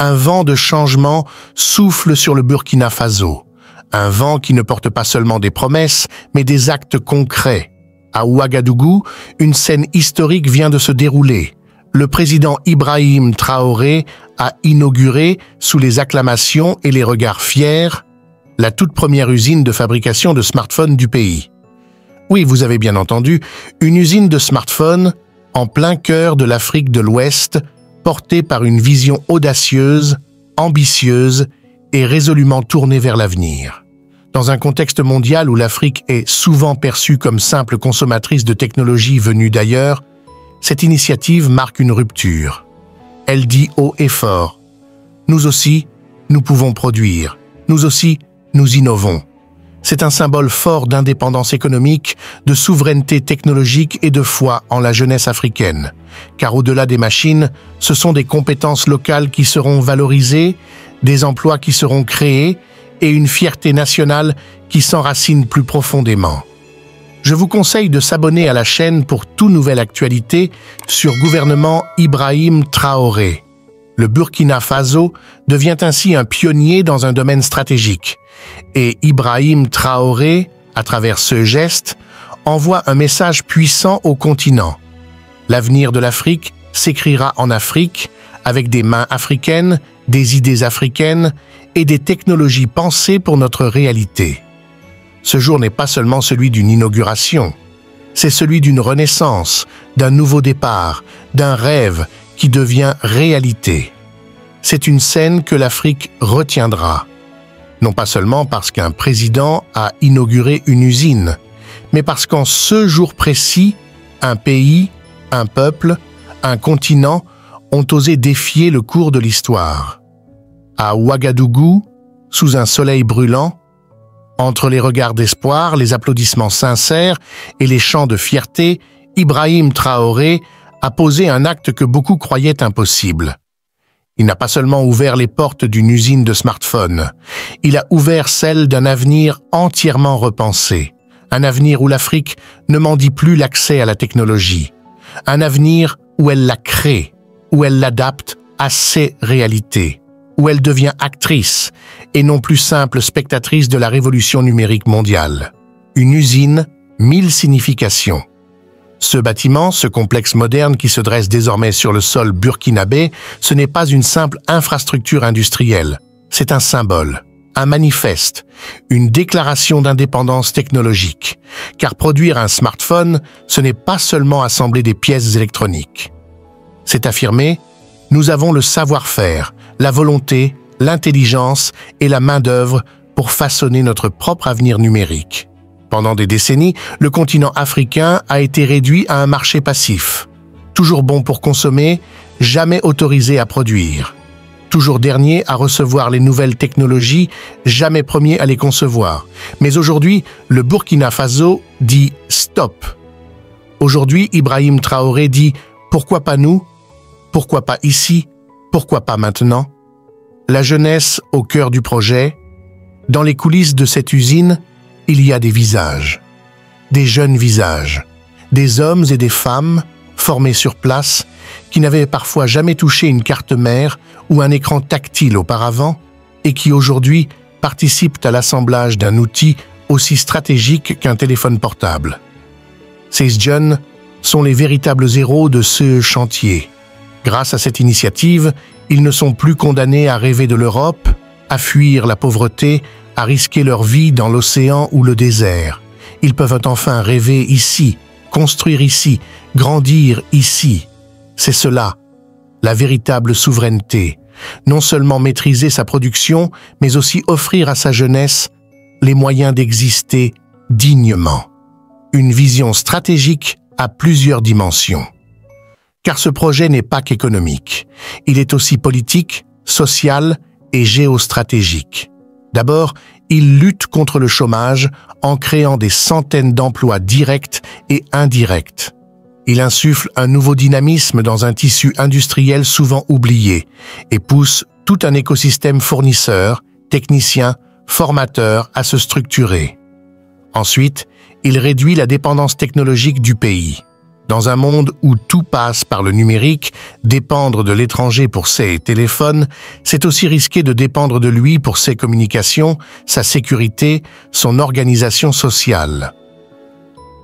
un vent de changement souffle sur le Burkina Faso. Un vent qui ne porte pas seulement des promesses, mais des actes concrets. À Ouagadougou, une scène historique vient de se dérouler. Le président Ibrahim Traoré a inauguré, sous les acclamations et les regards fiers, la toute première usine de fabrication de smartphones du pays. Oui, vous avez bien entendu, une usine de smartphones en plein cœur de l'Afrique de l'Ouest, portée par une vision audacieuse, ambitieuse et résolument tournée vers l'avenir. Dans un contexte mondial où l'Afrique est souvent perçue comme simple consommatrice de technologies venues d'ailleurs, cette initiative marque une rupture. Elle dit haut et fort « Nous aussi, nous pouvons produire. Nous aussi, nous innovons. » C'est un symbole fort d'indépendance économique, de souveraineté technologique et de foi en la jeunesse africaine. Car au-delà des machines, ce sont des compétences locales qui seront valorisées, des emplois qui seront créés et une fierté nationale qui s'enracine plus profondément. Je vous conseille de s'abonner à la chaîne pour toute nouvelle actualité sur gouvernement Ibrahim Traoré. Le Burkina Faso devient ainsi un pionnier dans un domaine stratégique. Et Ibrahim Traoré, à travers ce geste, envoie un message puissant au continent. L'avenir de l'Afrique s'écrira en Afrique, avec des mains africaines, des idées africaines et des technologies pensées pour notre réalité. Ce jour n'est pas seulement celui d'une inauguration, c'est celui d'une renaissance, d'un nouveau départ, d'un rêve qui devient réalité. C'est une scène que l'Afrique retiendra. Non pas seulement parce qu'un président a inauguré une usine, mais parce qu'en ce jour précis, un pays, un peuple, un continent ont osé défier le cours de l'histoire. À Ouagadougou, sous un soleil brûlant, entre les regards d'espoir, les applaudissements sincères et les chants de fierté, Ibrahim Traoré a posé un acte que beaucoup croyaient impossible. Il n'a pas seulement ouvert les portes d'une usine de smartphones, il a ouvert celles d'un avenir entièrement repensé, un avenir où l'Afrique ne mendie plus l'accès à la technologie, un avenir où elle la crée, où elle l'adapte à ses réalités, où elle devient actrice et non plus simple spectatrice de la révolution numérique mondiale. Une usine, 1000 significations. Ce bâtiment, ce complexe moderne qui se dresse désormais sur le sol burkinabé, ce n'est pas une simple infrastructure industrielle. C'est un symbole, un manifeste, une déclaration d'indépendance technologique. Car produire un smartphone, ce n'est pas seulement assembler des pièces électroniques. C'est affirmer, nous avons le savoir-faire, la volonté, l'intelligence et la main-d'œuvre pour façonner notre propre avenir numérique. Pendant des décennies, le continent africain a été réduit à un marché passif. Toujours bon pour consommer, jamais autorisé à produire. Toujours dernier à recevoir les nouvelles technologies, jamais premier à les concevoir. Mais aujourd'hui, le Burkina Faso dit « stop ». Aujourd'hui, Ibrahim Traoré dit « pourquoi pas nous ? Pourquoi pas ici ? Pourquoi pas maintenant ?» La jeunesse au cœur du projet. Dans les coulisses de cette usine, il y a des visages, des jeunes visages, des hommes et des femmes formés sur place qui n'avaient parfois jamais touché une carte mère ou un écran tactile auparavant et qui aujourd'hui participent à l'assemblage d'un outil aussi stratégique qu'un téléphone portable. Ces jeunes sont les véritables héros de ce chantier. Grâce à cette initiative, ils ne sont plus condamnés à rêver de l'Europe, à fuir la pauvreté, à risquer leur vie dans l'océan ou le désert. Ils peuvent enfin rêver ici, construire ici, grandir ici. C'est cela, la véritable souveraineté. Non seulement maîtriser sa production, mais aussi offrir à sa jeunesse les moyens d'exister dignement. Une vision stratégique à plusieurs dimensions. Car ce projet n'est pas qu'économique. Il est aussi politique, social et géostratégique. D'abord, il lutte contre le chômage en créant des centaines d'emplois directs et indirects. Il insuffle un nouveau dynamisme dans un tissu industriel souvent oublié et pousse tout un écosystème fournisseur, technicien, formateur à se structurer. Ensuite, il réduit la dépendance technologique du pays. Dans un monde où tout passe par le numérique, dépendre de l'étranger pour ses téléphones, c'est aussi risquer de dépendre de lui pour ses communications, sa sécurité, son organisation sociale.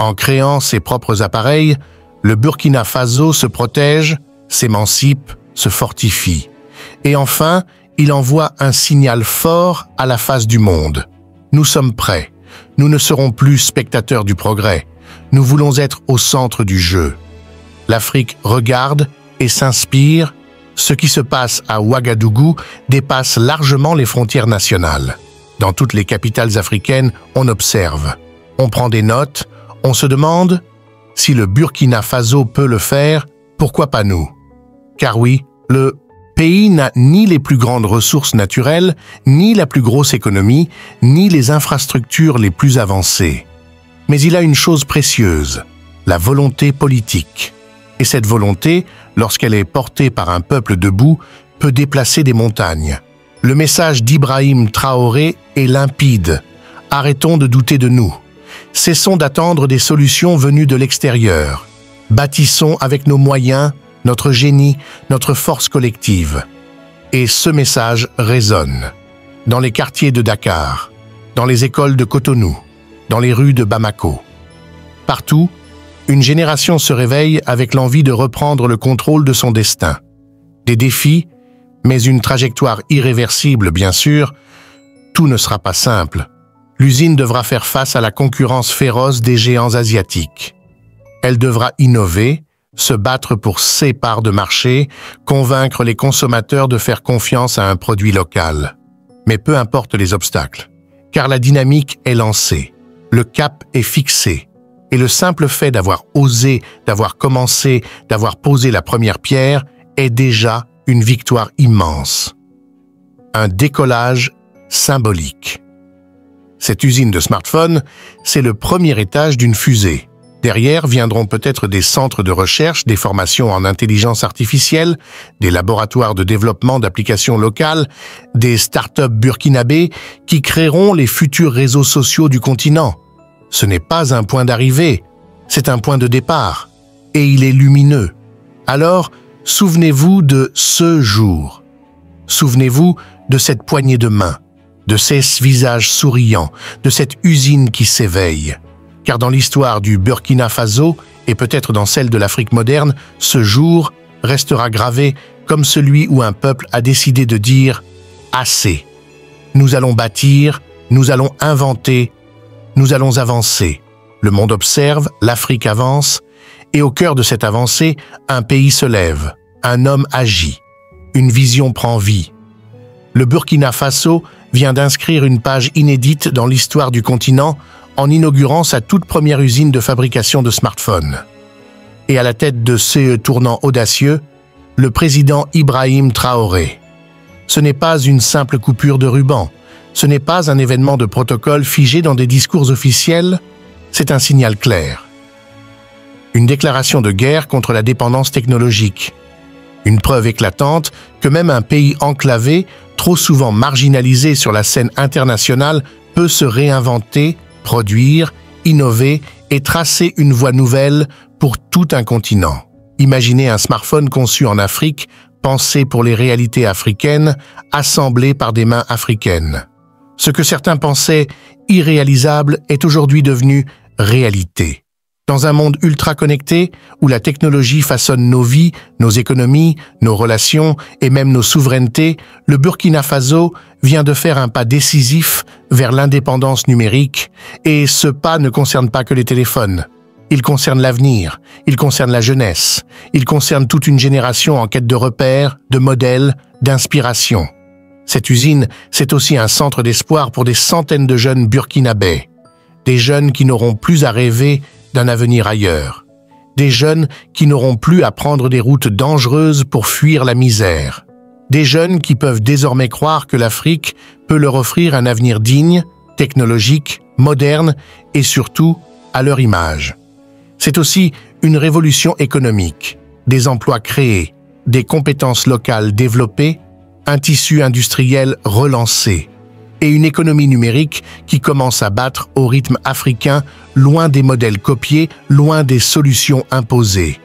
En créant ses propres appareils, le Burkina Faso se protège, s'émancipe, se fortifie. Et enfin, il envoie un signal fort à la face du monde. Nous sommes prêts. Nous ne serons plus spectateurs du progrès. Nous voulons être au centre du jeu. L'Afrique regarde et s'inspire. Ce qui se passe à Ouagadougou dépasse largement les frontières nationales. Dans toutes les capitales africaines, on observe. On prend des notes. On se demande si le Burkina Faso peut le faire, pourquoi pas nous? Car oui, le pays n'a ni les plus grandes ressources naturelles, ni la plus grosse économie, ni les infrastructures les plus avancées. Mais il a une chose précieuse, la volonté politique. Et cette volonté, lorsqu'elle est portée par un peuple debout, peut déplacer des montagnes. Le message d'Ibrahim Traoré est limpide. Arrêtons de douter de nous. Cessons d'attendre des solutions venues de l'extérieur. Bâtissons avec nos moyens, notre génie, notre force collective. Et ce message résonne. Dans les quartiers de Dakar, dans les écoles de Cotonou, dans les rues de Bamako. Partout, une génération se réveille avec l'envie de reprendre le contrôle de son destin. Des défis, mais une trajectoire irréversible, bien sûr. Tout ne sera pas simple. L'usine devra faire face à la concurrence féroce des géants asiatiques. Elle devra innover, se battre pour ses parts de marché, convaincre les consommateurs de faire confiance à un produit local. Mais peu importe les obstacles, car la dynamique est lancée, le cap est fixé, et le simple fait d'avoir osé, d'avoir commencé, d'avoir posé la première pierre est déjà une victoire immense. Un décollage symbolique. Cette usine de smartphones, c'est le premier étage d'une fusée. Derrière viendront peut-être des centres de recherche, des formations en intelligence artificielle, des laboratoires de développement d'applications locales, des start-up burkinabés qui créeront les futurs réseaux sociaux du continent. Ce n'est pas un point d'arrivée, c'est un point de départ. Et il est lumineux. Alors, souvenez-vous de ce jour. Souvenez-vous de cette poignée de main, de ces visages souriants, de cette usine qui s'éveille. Car dans l'histoire du Burkina Faso, et peut-être dans celle de l'Afrique moderne, ce jour restera gravé comme celui où un peuple a décidé de dire « assez ». Nous allons bâtir, nous allons inventer, nous allons avancer. Le monde observe, l'Afrique avance, et au cœur de cette avancée, un pays se lève, un homme agit, une vision prend vie. Le Burkina Faso vient d'inscrire une page inédite dans l'histoire du continent en inaugurant sa toute première usine de fabrication de smartphones. Et à la tête de ce tournant audacieux, le président Ibrahim Traoré. Ce n'est pas une simple coupure de ruban, ce n'est pas un événement de protocole figé dans des discours officiels, c'est un signal clair. Une déclaration de guerre contre la dépendance technologique. Une preuve éclatante que même un pays enclavé, trop souvent marginalisé sur la scène internationale, peut se réinventer, produire, innover et tracer une voie nouvelle pour tout un continent. Imaginez un smartphone conçu en Afrique, pensé pour les réalités africaines, assemblé par des mains africaines. Ce que certains pensaient irréalisable est aujourd'hui devenu réalité. Dans un monde ultra connecté, où la technologie façonne nos vies, nos économies, nos relations et même nos souverainetés, le Burkina Faso vient de faire un pas décisif vers l'indépendance numérique, et ce pas ne concerne pas que les téléphones. Il concerne l'avenir, il concerne la jeunesse, il concerne toute une génération en quête de repères, de modèles, d'inspiration. Cette usine, c'est aussi un centre d'espoir pour des centaines de jeunes burkinabés. Des jeunes qui n'auront plus à rêver d'un avenir ailleurs. Des jeunes qui n'auront plus à prendre des routes dangereuses pour fuir la misère. Des jeunes qui peuvent désormais croire que l'Afrique peut leur offrir un avenir digne, technologique, moderne et surtout à leur image. C'est aussi une révolution économique, des emplois créés, des compétences locales développées, un tissu industriel relancé. et une économie numérique qui commence à battre au rythme africain, loin des modèles copiés, loin des solutions imposées.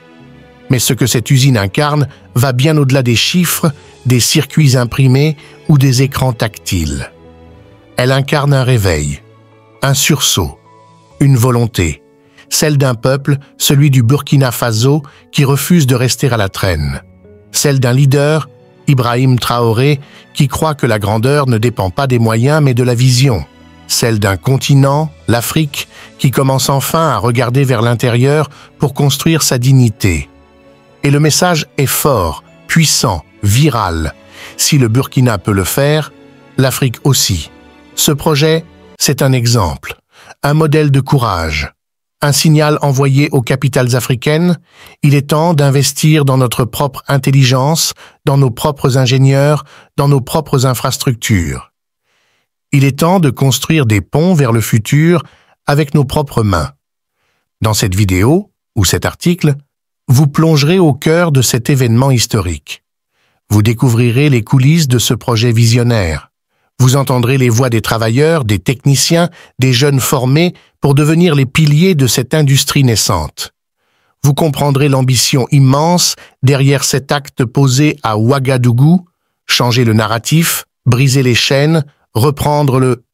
Mais ce que cette usine incarne va bien au-delà des chiffres, des circuits imprimés ou des écrans tactiles. Elle incarne un réveil, un sursaut, une volonté, celle d'un peuple, celui du Burkina Faso, qui refuse de rester à la traîne. Celle d'un leader, Ibrahim Traoré, qui croit que la grandeur ne dépend pas des moyens mais de la vision. Celle d'un continent, l'Afrique, qui commence enfin à regarder vers l'intérieur pour construire sa dignité. Et le message est fort, puissant, viral. Si le Burkina peut le faire, l'Afrique aussi. Ce projet, c'est un exemple, un modèle de courage. Un signal envoyé aux capitales africaines, il est temps d'investir dans notre propre intelligence, dans nos propres ingénieurs, dans nos propres infrastructures. Il est temps de construire des ponts vers le futur avec nos propres mains. Dans cette vidéo, ou cet article, vous plongerez au cœur de cet événement historique. Vous découvrirez les coulisses de ce projet visionnaire. Vous entendrez les voix des travailleurs, des techniciens, des jeunes formés pour devenir les piliers de cette industrie naissante. Vous comprendrez l'ambition immense derrière cet acte posé à Ouagadougou, changer le narratif, briser les chaînes, reprendre le